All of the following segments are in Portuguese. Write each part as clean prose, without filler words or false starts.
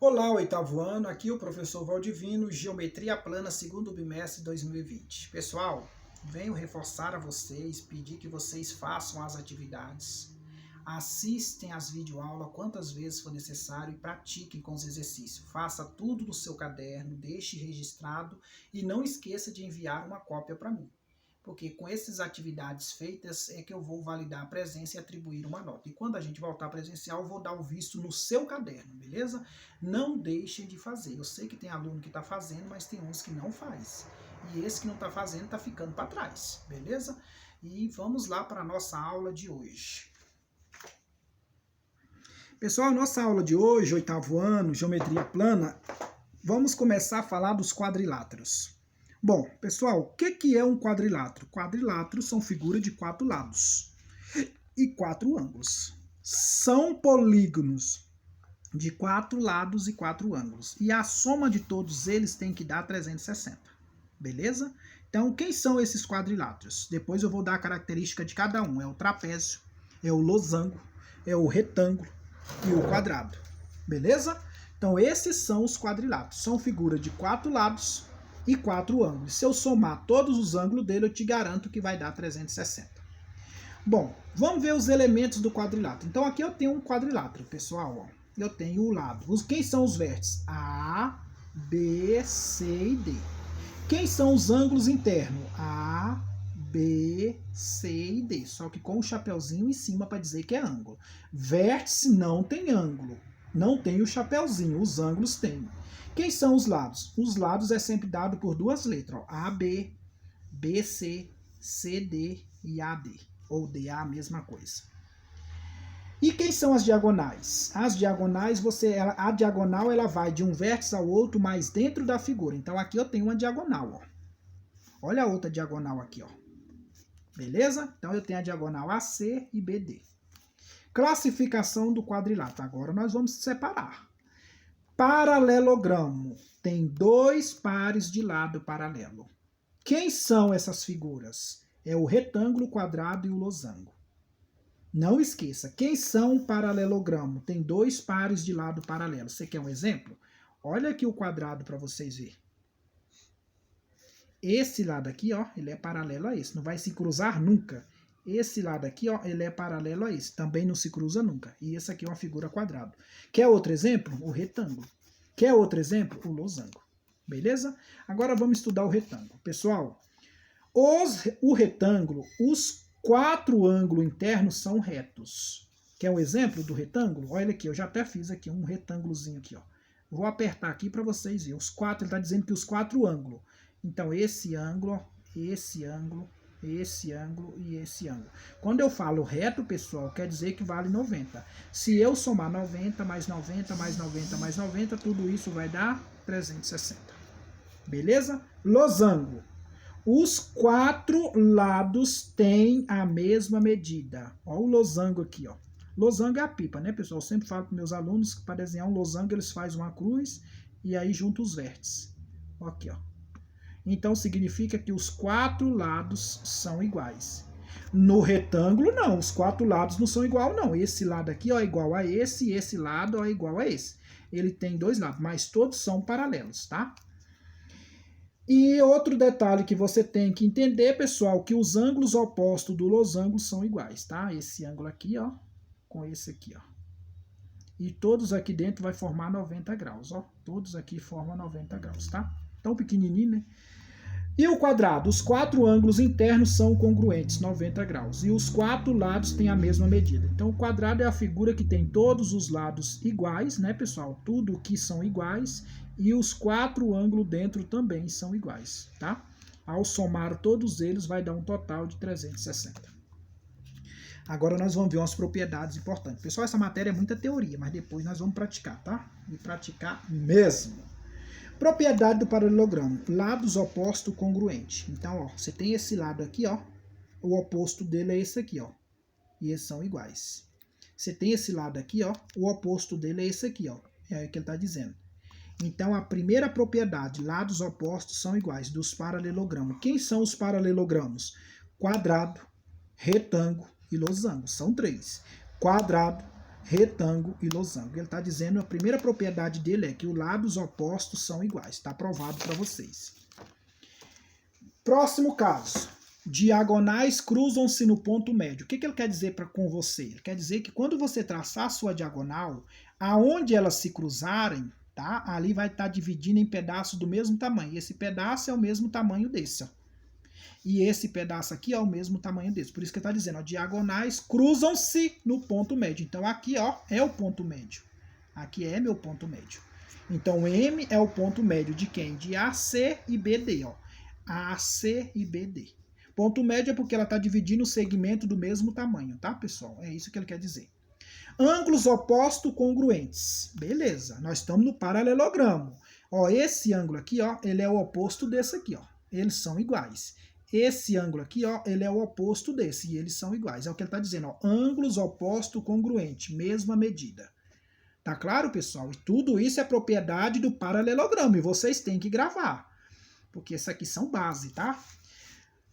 Olá, oitavo ano, aqui o professor Valdivino, Geometria Plana, segundo bimestre 2020. Pessoal, venho reforçar a vocês, pedir que vocês façam as atividades, assistem as videoaulas quantas vezes for necessário e pratiquem com os exercícios. Faça tudo no seu caderno, deixe registrado e não esqueça de enviar uma cópia para mim. Porque com essas atividades feitas é que eu vou validar a presença e atribuir uma nota. E quando a gente voltar presencial, eu vou dar o visto no seu caderno, beleza? Não deixem de fazer. Eu sei que tem aluno que está fazendo, mas tem uns que não faz. E esse que não está fazendo está ficando para trás, beleza? E vamos lá para a nossa aula de hoje. Pessoal, nossa aula de hoje, oitavo ano, geometria plana, vamos começar a falar dos quadriláteros. Bom, pessoal, o que é um quadrilátero? Quadriláteros são figuras de 4 lados e 4 ângulos. São polígonos de 4 lados e 4 ângulos. E a soma de todos eles tem que dar 360. Beleza? Então, quem são esses quadriláteros? Depois eu vou dar a característica de cada um. É o trapézio, é o losango, é o retângulo e o quadrado. Beleza? Então, esses são os quadriláteros. São figuras de 4 lados e 4 ângulos. Se eu somar todos os ângulos dele, eu te garanto que vai dar 360. Bom, vamos ver os elementos do quadrilátero. Então, aqui eu tenho um quadrilátero, pessoal. Ó. Eu tenho o lado. Quem são os vértices? A, B, C e D. Quem são os ângulos internos? A, B, C e D. Só que com o chapeuzinho em cima para dizer que é ângulo. Vértice não tem ângulo. Não tem o chapeuzinho. Os ângulos têm. Quem são os lados? Os lados é sempre dado por duas letras. Ó, AB, BC, CD e AD. Ou DA, a mesma coisa. E quem são as diagonais? As diagonais, a diagonal ela vai de um vértice ao outro, mas dentro da figura. Então aqui eu tenho uma diagonal. Ó. Olha a outra diagonal aqui. Ó. Beleza? Então eu tenho a diagonal AC e BD. Classificação do quadrilátero. Agora nós vamos separar. Paralelogramo. Tem 2 pares de lado paralelo. Quem são essas figuras? É o retângulo, o quadrado e o losango. Não esqueça, quem são o paralelogramo? Tem 2 pares de lado paralelo. Você quer um exemplo? Olha aqui o quadrado para vocês verem. Esse lado aqui, ó, ele é paralelo a esse. Não vai se cruzar nunca. Esse lado aqui, ó, ele é paralelo a esse. Também não se cruza nunca. E esse aqui é uma figura quadrado. Quer outro exemplo? O retângulo. Quer outro exemplo? O losango. Beleza? Agora vamos estudar o retângulo. Pessoal, o retângulo, os 4 ângulos internos são retos. Quer um exemplo do retângulo? Olha aqui, eu já até fiz aqui um retângulozinho aqui, ó. Vou apertar aqui para vocês verem. Os 4, ele está dizendo que os 4 ângulos. Então, esse ângulo, esse ângulo, esse ângulo e esse ângulo. Quando eu falo reto, pessoal, quer dizer que vale 90. Se eu somar 90, mais 90, mais 90, mais 90, tudo isso vai dar 360. Beleza? Losango. Os 4 lados têm a mesma medida. Olha o losango aqui, ó. Losango é a pipa, né, pessoal? Eu sempre falo para meus alunos que para desenhar um losango eles fazem uma cruz e aí juntam os vértices. Aqui, ó. Então significa que os 4 lados são iguais. No retângulo, não. Os 4 lados não são igual, não. Esse lado aqui ó, é igual a esse e esse lado ó, é igual a esse. Ele tem 2 lados, mas todos são paralelos, tá? E outro detalhe que você tem que entender, pessoal, que os ângulos opostos do losango são iguais, tá? Esse ângulo aqui, ó, com esse aqui, ó. E todos aqui dentro vai formar 90 graus, ó. Todos aqui formam 90 graus, tá? Tão pequenininho, né? E o quadrado? Os 4 ângulos internos são congruentes, 90 graus. E os 4 lados têm a mesma medida. Então, o quadrado é a figura que tem todos os lados iguais, né, pessoal? Tudo que são iguais. E os 4 ângulos dentro também são iguais, tá? Ao somar todos eles, vai dar um total de 360. Agora nós vamos ver umas propriedades importantes. Pessoal, essa matéria é muita teoria, mas depois nós vamos praticar, tá? E praticar mesmo. Propriedade do paralelogramo. Lados opostos congruentes. Então, ó, você tem esse lado aqui, ó. O oposto dele é esse aqui, ó. E eles são iguais. Você tem esse lado aqui, ó. O oposto dele é esse aqui, ó. É o que ele está dizendo. Então, a primeira propriedade, lados opostos são iguais, dos paralelogramos. Quem são os paralelogramos? Quadrado, retângulo e losango. São 3. Quadrado, retângulo e losango. Ele está dizendo, a primeira propriedade dele é que os lados opostos são iguais. Está provado para vocês. Próximo caso. Diagonais cruzam-se no ponto médio. O que ele quer dizer com você? Ele quer dizer que quando você traçar a sua diagonal, aonde elas se cruzarem, tá? Ali vai estar dividindo em pedaços do mesmo tamanho. Esse pedaço é o mesmo tamanho desse, ó. E esse pedaço aqui é o mesmo tamanho desse. Por isso que ele está dizendo, ó, diagonais cruzam-se no ponto médio. Então aqui, ó, é o ponto médio. Aqui é meu ponto médio. Então M é o ponto médio de quem? De AC e BD, ó. AC e BD. Ponto médio é porque ela está dividindo o segmento do mesmo tamanho, tá, pessoal? É isso que ele quer dizer. Ângulos opostos congruentes. Beleza, nós estamos no paralelogramo. Ó, esse ângulo aqui, ó, ele é o oposto desse aqui, ó. Eles são iguais. Esse ângulo aqui, ó, ele é o oposto desse e eles são iguais. É o que ele está dizendo, ó. Ângulos opostos congruentes, mesma medida. Tá claro, pessoal? E tudo isso é propriedade do paralelogramo e vocês têm que gravar. Porque isso aqui são base, tá?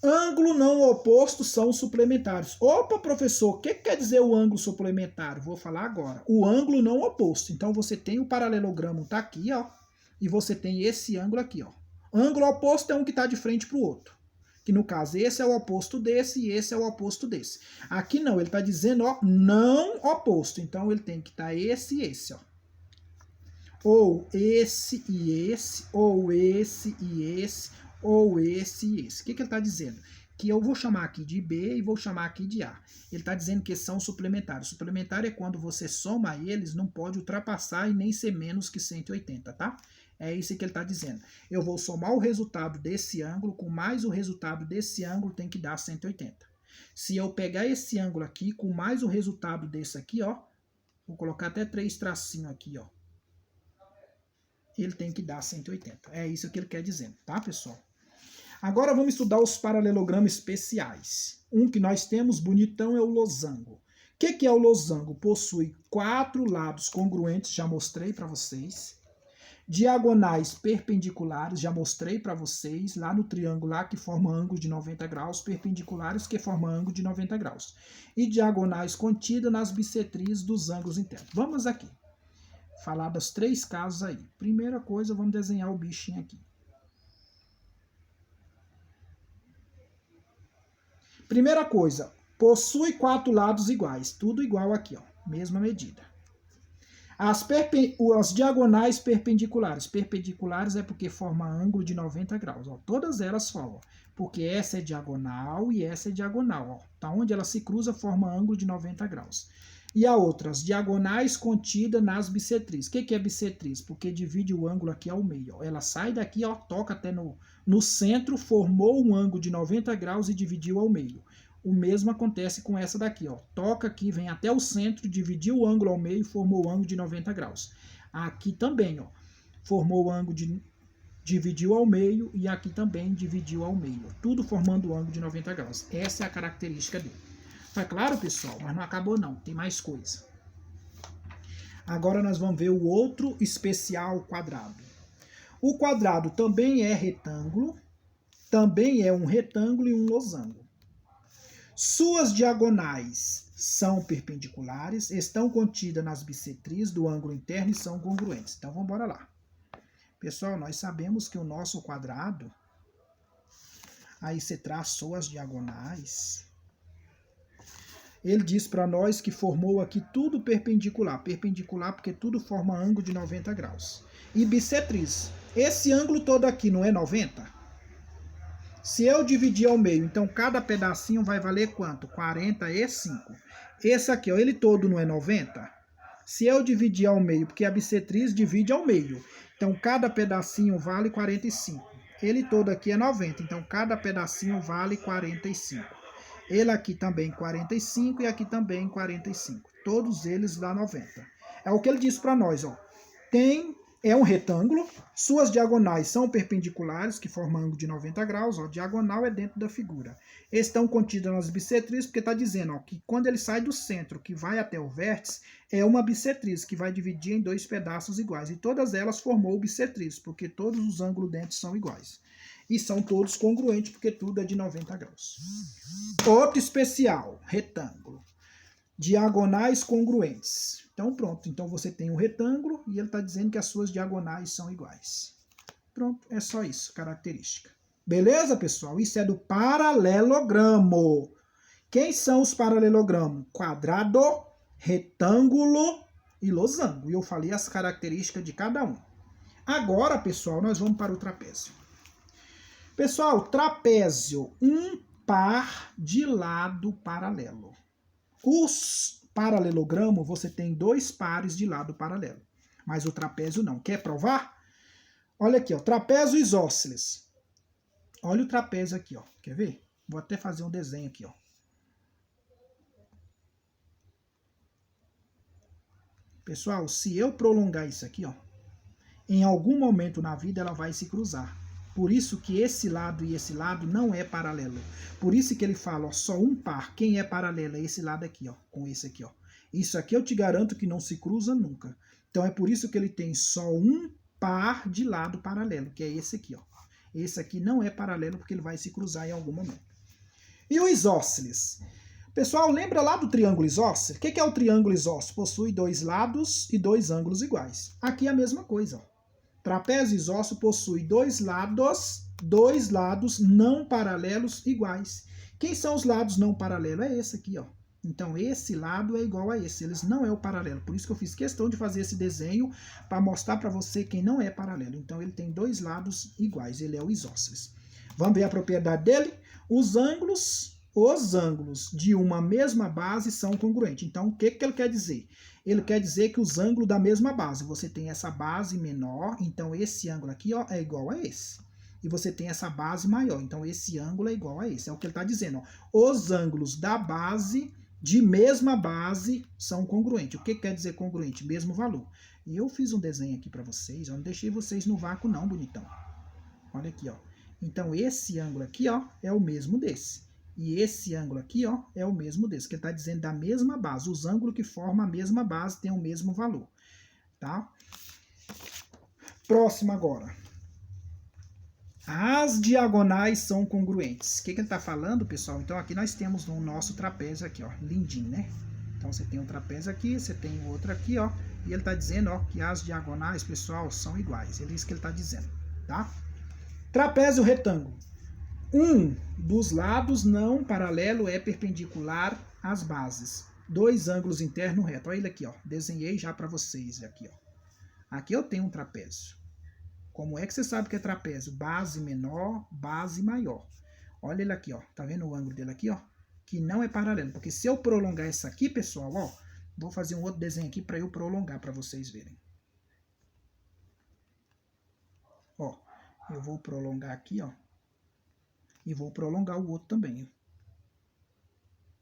Ângulo não oposto são suplementares. Opa, professor, o que quer dizer o ângulo suplementar? Vou falar agora. O ângulo não oposto. Então, você tem o paralelogramo, tá aqui, ó. E você tem esse ângulo aqui, ó. Ângulo oposto é um que está de frente para o outro. Que, no caso, esse é o oposto desse e esse é o oposto desse. Aqui não, ele está dizendo, ó, não oposto. Então, ele tem que estar esse e esse, ó. Ou esse e esse, ou esse e esse, ou esse e esse. O que ele está dizendo? Que eu vou chamar aqui de B e vou chamar aqui de A. Ele está dizendo que são suplementares. Suplementar é quando você soma eles, não pode ultrapassar e nem ser menos que 180, tá? É isso que ele está dizendo. Eu vou somar o resultado desse ângulo com mais o resultado desse ângulo tem que dar 180. Se eu pegar esse ângulo aqui com mais o resultado desse aqui, ó, vou colocar até 3 tracinhos aqui, ó. Ele tem que dar 180. É isso que ele quer dizer, tá, pessoal? Agora vamos estudar os paralelogramas especiais. Um que nós temos bonitão é o losango. O que é o losango? Possui 4 lados congruentes, já mostrei para vocês. Diagonais perpendiculares, já mostrei para vocês, lá no triângulo lá que forma ângulo de 90 graus, perpendiculares que forma ângulo de 90 graus. E diagonais contidas nas bissetrizes dos ângulos internos. Vamos aqui falar dos 3 casos aí. Primeira coisa, vamos desenhar o bichinho aqui. Primeira coisa, possui 4 lados iguais, tudo igual aqui, ó, mesma medida. As diagonais perpendiculares. Perpendiculares é porque forma ângulo de 90 graus, ó, todas elas formam, porque essa é diagonal e essa é diagonal, ó. Tá onde ela se cruza forma ângulo de 90 graus. E a outra, as diagonais contidas nas bissetrizes. O que é bissetriz? Porque divide o ângulo aqui ao meio. Ó. Ela sai daqui, ó, toca até no centro, formou um ângulo de 90 graus e dividiu ao meio. O mesmo acontece com essa daqui, ó. Toca aqui, vem até o centro, dividiu o ângulo ao meio e formou o ângulo de 90 graus. Aqui também, ó, formou o ângulo dividiu ao meio e aqui também dividiu ao meio. Tudo formando o ângulo de 90 graus. Essa é a característica dele. Tá claro, pessoal? Mas não acabou não, tem mais coisa. Agora nós vamos ver o outro especial quadrado. O quadrado também é retângulo, também é um retângulo e um losango. Suas diagonais são perpendiculares, estão contidas nas bissetrizes do ângulo interno e são congruentes. Então vamos embora lá. Pessoal, nós sabemos que o nosso quadrado, aí você traçou as diagonais. Ele diz para nós que formou aqui tudo perpendicular. Perpendicular porque tudo forma ângulo de 90 graus. E bissetriz. Esse ângulo todo aqui não é 90? Se eu dividir ao meio, então cada pedacinho vai valer quanto? 45. Esse aqui, ó, ele todo não é 90? Se eu dividir ao meio, porque a bissetriz divide ao meio. Então cada pedacinho vale 45. Ele todo aqui é 90, então cada pedacinho vale 45. Ele aqui também 45 e aqui também 45. Todos eles dá 90. É o que ele diz para nós, ó. É um retângulo, suas diagonais são perpendiculares, que formam ângulo de 90 graus, ó. Diagonal é dentro da figura. Estão contidas nas bissetrizes, porque está dizendo, ó, que quando ele sai do centro, que vai até o vértice, é uma bissetriz, que vai dividir em 2 pedaços iguais. E todas elas formou bissetriz, porque todos os ângulos dentro são iguais. E são todos congruentes, porque tudo é de 90 graus. Outro especial, retângulo. diagonais congruentes. Então pronto, então você tem um retângulo e ele está dizendo que as suas diagonais são iguais. Pronto, é só isso, característica. Beleza, pessoal? Isso é do paralelogramo. Quem são os paralelogramos? Quadrado, retângulo e losango. E eu falei as características de cada um. Agora, pessoal, nós vamos para o trapézio. Pessoal, trapézio, um par de lado paralelo. Os paralelogramo, você tem dois pares de lado paralelo. Mas o trapézio não. Quer provar? Olha aqui, ó, trapézio isósceles. Olha o trapézio aqui, ó. Quer ver? Vou até fazer um desenho aqui, ó. Pessoal, se eu prolongar isso aqui, ó, em algum momento na vida ela vai se cruzar. Por isso que esse lado e esse lado não é paralelo. Por isso que ele fala, ó, só um par. Quem é paralelo é esse lado aqui, ó, com esse aqui, ó. Isso aqui eu te garanto que não se cruza nunca. Então é por isso que ele tem só um par de lado paralelo, que é esse aqui, ó. Esse aqui não é paralelo porque ele vai se cruzar em algum momento. E o isósceles? Pessoal, lembra lá do triângulo isósceles? O que é o triângulo isósceles? Possui dois lados e dois ângulos iguais. Aqui é a mesma coisa, ó. Trapézio isósceles possui dois lados não paralelos iguais. Quem são os lados não paralelos? É esse aqui, ó. Então, esse lado é igual a esse. Eles não é o paralelo. Por isso que eu fiz questão de fazer esse desenho para mostrar para você quem não é paralelo. Então, ele tem dois lados iguais. Ele é o isósceles. Vamos ver a propriedade dele? Os ângulos de uma mesma base são congruentes. Então, o que ele quer dizer? Ele quer dizer que os ângulos da mesma base, você tem essa base menor, então esse ângulo aqui, ó, é igual a esse. E você tem essa base maior, então esse ângulo é igual a esse. É o que ele está dizendo, ó. Os ângulos da base, de mesma base, são congruentes. O que quer dizer congruente? Mesmo valor. E eu fiz um desenho aqui para vocês, eu não deixei vocês no vácuo não, bonitão. Olha aqui, ó. Então esse ângulo aqui, ó, é o mesmo desse. E esse ângulo aqui, ó, é o mesmo desse, que ele está dizendo da mesma base. Os ângulos que formam a mesma base têm o mesmo valor, tá? Próximo agora. As diagonais são congruentes. O que ele está falando, pessoal? Então aqui nós temos no nosso trapézio aqui, ó, lindinho, né? Então você tem um trapézio aqui, você tem outro aqui, ó, e ele está dizendo, ó, que as diagonais, pessoal, são iguais. É isso que ele está dizendo, tá? Trapézio retângulo. Um dos lados não paralelo é perpendicular às bases. Dois ângulos internos retos. Olha ele aqui, ó. Desenhei já para vocês aqui, ó. Aqui eu tenho um trapézio. Como é que você sabe que é trapézio? Base menor, base maior. Olha ele aqui, ó. Tá vendo o ângulo dele aqui, ó? Que não é paralelo. Porque se eu prolongar essa aqui, pessoal, ó, vou fazer um outro desenho aqui para eu prolongar para vocês verem. Ó, eu vou prolongar aqui, ó. E vou prolongar o outro também.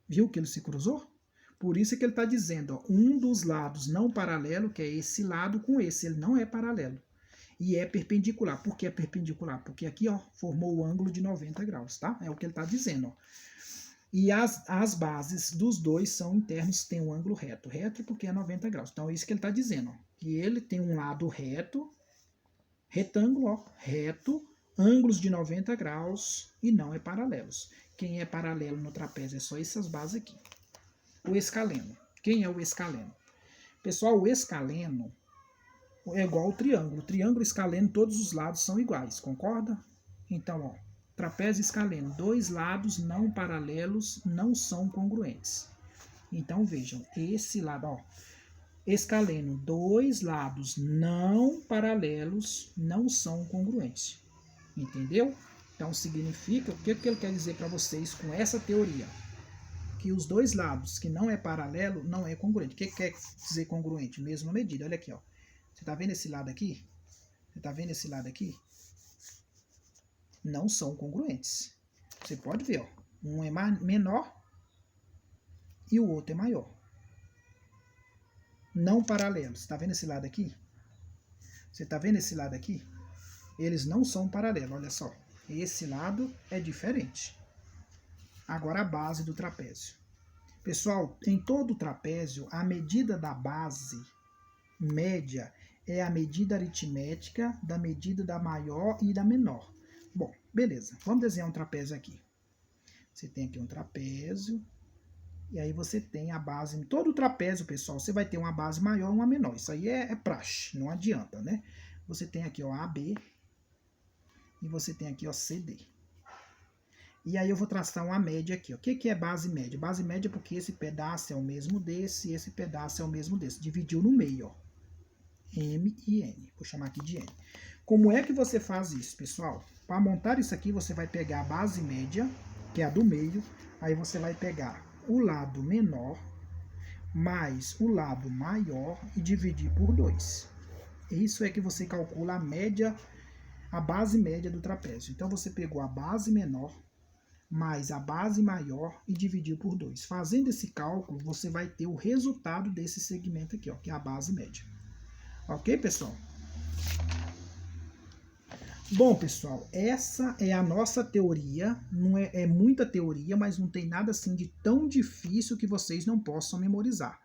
Viu que ele se cruzou? Por isso que ele está dizendo, ó, um dos lados não paralelo, que é esse lado com esse, ele não é paralelo. E é perpendicular. Por que é perpendicular? Porque aqui, ó, formou o ângulo de 90 graus, tá? É o que ele está dizendo, ó. E as bases dos dois são internos, tem um ângulo reto. Reto porque é 90 graus. Então é isso que ele está dizendo, ó. Que ele tem um lado reto, retângulo, ó, reto, ângulos de 90 graus e não é paralelos. Quem é paralelo no trapézio é só essas bases aqui. O escaleno. Quem é o escaleno? Pessoal, o escaleno é igual ao triângulo. O triângulo escaleno, todos os lados são iguais, concorda? Então, ó, trapézio escaleno, dois lados não paralelos não são congruentes. Então, vejam, esse lado, ó, escaleno, dois lados não paralelos não são congruentes. Entendeu? Então significa, o que ele quer dizer para vocês com essa teoria? Que os dois lados que não é paralelo não é congruente. O que quer dizer congruente? Mesma medida. Olha aqui, ó. Você está vendo esse lado aqui? Você está vendo esse lado aqui? Não são congruentes. Você pode ver, ó. Um é menor e o outro é maior. Não paralelos. Você está vendo esse lado aqui? Você está vendo esse lado aqui? Eles não são paralelos, olha só. Esse lado é diferente. Agora a base do trapézio. Pessoal, em todo o trapézio, a medida da base média é a medida aritmética da medida da maior e da menor. Bom, beleza. Vamos desenhar um trapézio aqui. Você tem aqui um trapézio E aí você tem a base, em todo o trapézio, pessoal, você vai ter uma base maior e uma menor. Isso aí é praxe, não adianta, né? Você tem aqui, ó, AB, e você tem aqui, ó, CD. E aí eu vou traçar uma média aqui, ó. O que é base média? Base média é porque esse pedaço é o mesmo desse, e esse pedaço é o mesmo desse. Dividiu no meio, ó. M e N. Vou chamar aqui de N. Como é que você faz isso, pessoal? Para montar isso aqui, você vai pegar a base média, que é a do meio, aí você vai pegar o lado menor mais o lado maior e dividir por 2. Isso é que você calcula a média, a base média do trapézio. Então você pegou a base menor mais a base maior e dividiu por 2. Fazendo esse cálculo, você vai ter o resultado desse segmento aqui, ó, que é a base média. Ok, pessoal? Bom, pessoal, essa é a nossa teoria. Não é muita teoria, mas não tem nada assim de tão difícil que vocês não possam memorizar.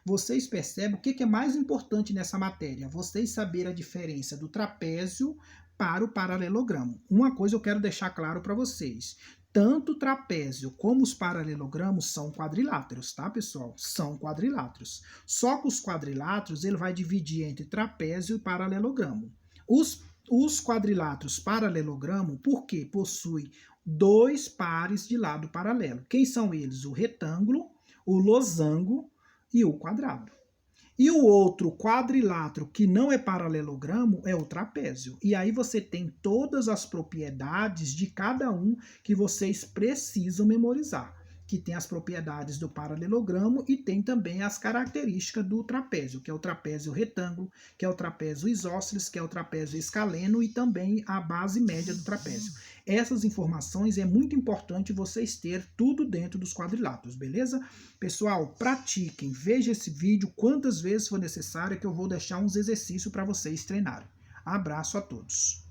Vocês percebem o que é mais importante nessa matéria? Vocês saberem a diferença do trapézio para o paralelogramo. Uma coisa eu quero deixar claro para vocês. Tanto o trapézio como os paralelogramos são quadriláteros, tá, pessoal? São quadriláteros. Só que os quadriláteros ele vai dividir entre trapézio e paralelogramo. Os quadriláteros paralelogramo, porque possui 2 pares de lado paralelo. Quem são eles? O retângulo, o losango e o quadrado. E o outro quadrilátero que não é paralelogramo é o trapézio. E aí você tem todas as propriedades de cada um que vocês precisam memorizar. Que tem as propriedades do paralelogramo e tem também as características do trapézio, que é o trapézio retângulo, que é o trapézio isósceles, que é o trapézio escaleno e também a base média do trapézio. Essas informações é muito importante vocês ter tudo dentro dos quadriláteros, beleza? Pessoal, pratiquem, veja esse vídeo quantas vezes for necessário que eu vou deixar uns exercícios para vocês treinarem. Abraço a todos.